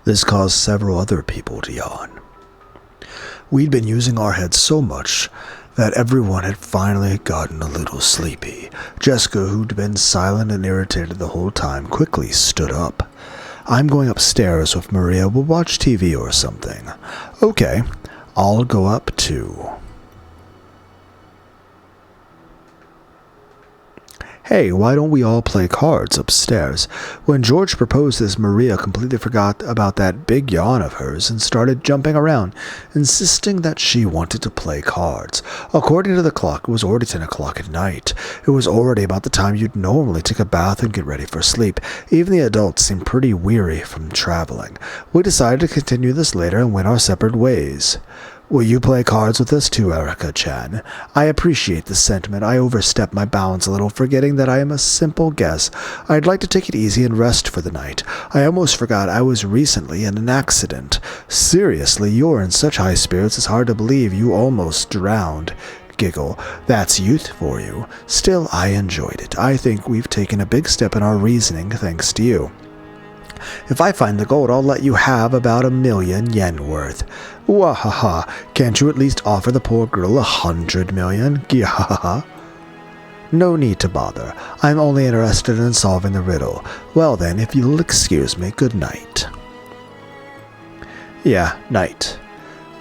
This caused several other people to yawn. We'd been using our heads so much that everyone had finally gotten a little sleepy. Jessica, who'd been silent and irritated the whole time, quickly stood up. "I'm going upstairs with Maria. We'll watch TV or something." "Okay, I'll go up too." "Hey, why don't we all play cards upstairs?" When George proposed this, Maria completely forgot about that big yawn of hers and started jumping around, insisting that she wanted to play cards. According to the clock, it was already 10 o'clock at night. It was already about the time you'd normally take a bath and get ready for sleep. Even the adults seemed pretty weary from traveling. We decided to continue this later and went our separate ways. "Will you play cards with us too, Erica-chan? I appreciate the sentiment. I overstepped my bounds a little, forgetting that I am a simple guest. I'd like to take it easy and rest for the night. I almost forgot I was recently in an accident. Seriously, you're in such high spirits it's hard to believe you almost drowned." Giggle. "That's youth for you. Still, I enjoyed it. I think we've taken a big step in our reasoning thanks to you. If I find the gold, I'll let you have about 1,000,000 yen worth." "Wahaha, can't you at least offer the poor girl 100 million? Gihaha." "No need to bother. I'm only interested in solving the riddle. Well then, if you'll excuse me, good night." "Yeah, night."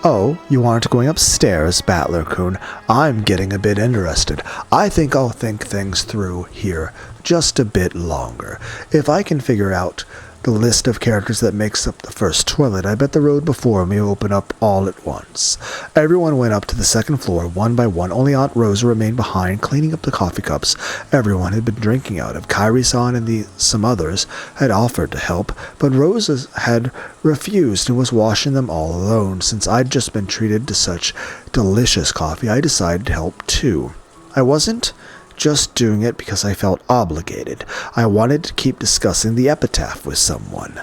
"Oh, you aren't going upstairs, Battler-kun. I'm getting a bit interested. I think I'll think things through here just a bit longer. If I can figure out the list of characters that makes up the first toilet, I bet the road before me will open up all at once." Everyone went up to the second floor one by one. Only Aunt Rosa remained behind, cleaning up the coffee cups everyone had been drinking out of. Kairi-san and some others had offered to help, but Rosa had refused and was washing them all alone. Since I'd just been treated to such delicious coffee, I decided to help too. I wasn't just doing it because I felt obligated. I wanted to keep discussing the epitaph with someone.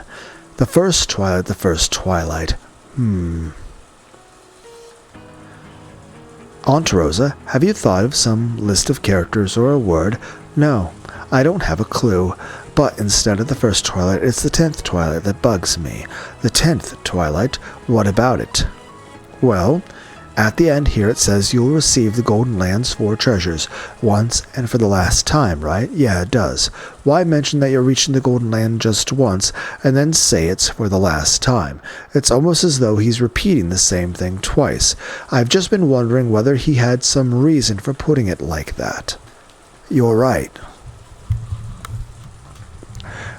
The first twilight, the first twilight. Aunt Rosa, have you thought of some list of characters or a word? No, I don't have a clue. But instead of the first twilight, it's the 10th twilight that bugs me. The 10th twilight? What about it? Well, at the end here it says you'll receive the Golden Land's 4 treasures, once and for the last time, right? Yeah, it does. Why mention that you're reaching the Golden Land just once, and then say it's for the last time? It's almost as though he's repeating the same thing twice. I've just been wondering whether he had some reason for putting it like that. You're right.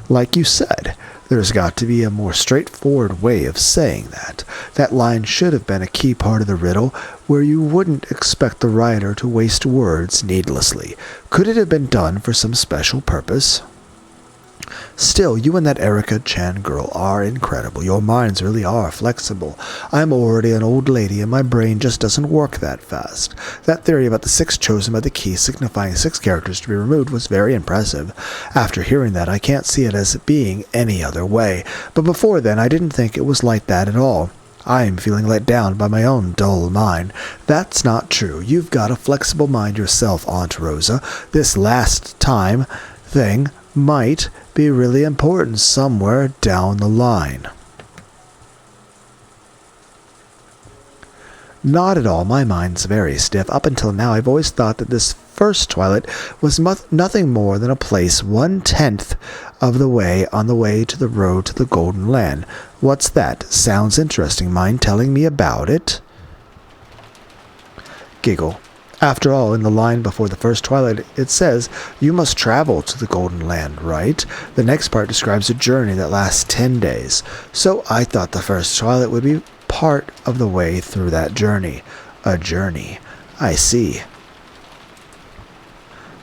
Like you said, there's got to be a more straightforward way of saying that. That line should have been a key part of the riddle, where you wouldn't expect the writer to waste words needlessly. Could it have been done for some special purpose? Still, you and that Erica-chan girl are incredible. Your minds really are flexible. I'm already an old lady, and my brain just doesn't work that fast. That theory about the 6 chosen by the key signifying 6 characters to be removed was very impressive. After hearing that, I can't see it as being any other way. But before then, I didn't think it was like that at all. I'm feeling let down by my own dull mind. That's not true. You've got a flexible mind yourself, Aunt Rosa. This last time thing might be really important somewhere down the line. Not at all. My mind's very stiff. Up until now, I've always thought that this first twilight was nothing more than a place 1/10 of the way on the way to the road to the Golden Land. What's that? Sounds interesting. Mind telling me about it? Giggle. After all, in the line before the first twilight, it says, you must travel to the Golden Land, right? The next part describes a journey that lasts 10 days. So I thought the first twilight would be part of the way through that journey. A journey. I see.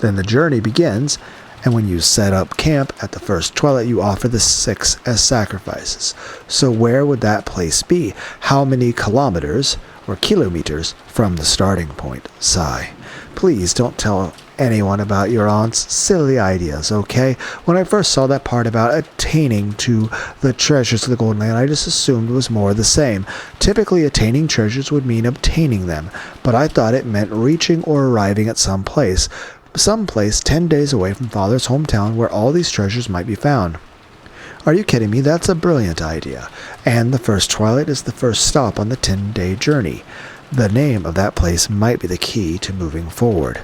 Then the journey begins, and when you set up camp at the first twilight, you offer the 6 as sacrifices. So where would that place be? How many kilometers or kilometers from the starting point? Sigh. Please don't tell anyone about your aunt's silly ideas, okay? When I first saw that part about attaining to the treasures of the Golden Land, I just assumed it was more of the same. Typically, attaining treasures would mean obtaining them, but I thought it meant reaching or arriving at some place 10 days away from Father's hometown where all these treasures might be found. Are you kidding me? That's a brilliant idea. And the first twilight is the first stop on the 10-day journey. The name of that place might be the key to moving forward.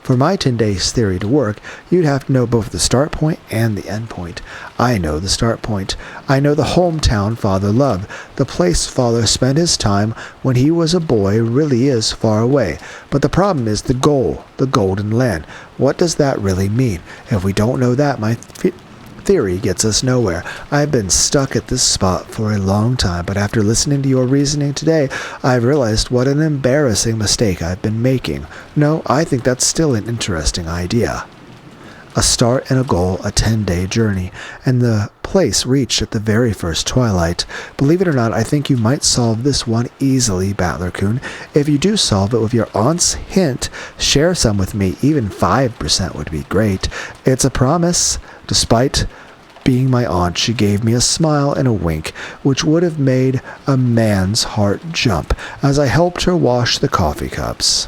For my 10 days theory to work, you'd have to know both the start point and the end point. I know the start point. I know the hometown Father loved. The place Father spent his time when he was a boy really is far away. But the problem is the goal, the golden land. What does that really mean? If we don't know that, my theory gets us nowhere. I've been stuck at this spot for a long time, but after listening to your reasoning today, I've realized what an embarrassing mistake I've been making. No, I think that's still an interesting idea. A start and a goal, a 10-day journey, and the place reached at the very first twilight. Believe it or not, I think you might solve this one easily, Battler-kun. If you do solve it with your aunt's hint, share some with me. Even 5% would be great. It's a promise. Despite being my aunt, she gave me a smile and a wink, which would have made a man's heart jump as I helped her wash the coffee cups.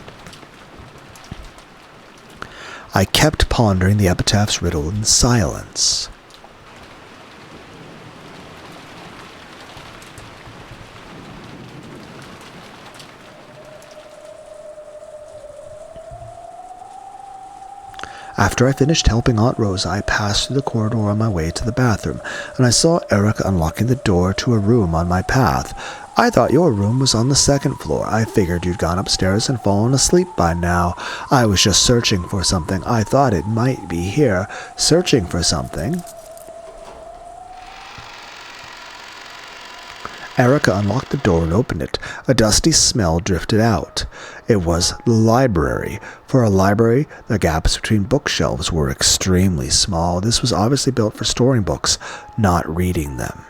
I kept pondering the epitaph's riddle in silence. After I finished helping Aunt Rosa, I passed through the corridor on my way to the bathroom, and I saw Erica unlocking the door to a room on my path. I thought your room was on the second floor. I figured you'd gone upstairs and fallen asleep by now. I was just searching for something. I thought it might be here. Searching for something? Erica unlocked the door and opened it. A dusty smell drifted out. It was the library. For a library, the gaps between bookshelves were extremely small. This was obviously built for storing books, not reading them.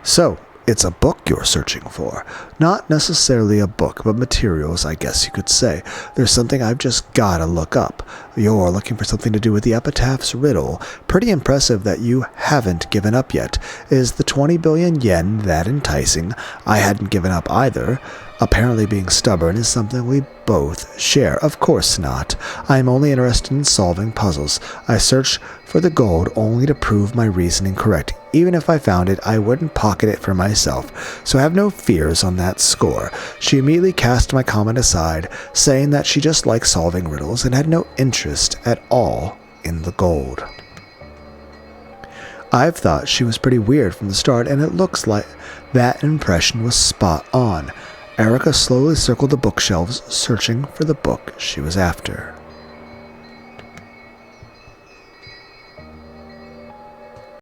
So, it's a book you're searching for. Not necessarily a book, but materials, I guess you could say. There's something I've just gotta look up. You're looking for something to do with the epitaph's riddle. Pretty impressive that you haven't given up yet. Is the 20 billion yen that enticing? I hadn't given up either. Apparently being stubborn is something we both share. Of course not. I am only interested in solving puzzles. I search for the gold only to prove my reasoning correct. Even if I found it, I wouldn't pocket it for myself. So have no fears on that score. She immediately cast my comment aside, saying that she just liked solving riddles and had no interest at all in the gold. I've thought she was pretty weird from the start, and it looks like that impression was spot on. Erica slowly circled the bookshelves, searching for the book she was after.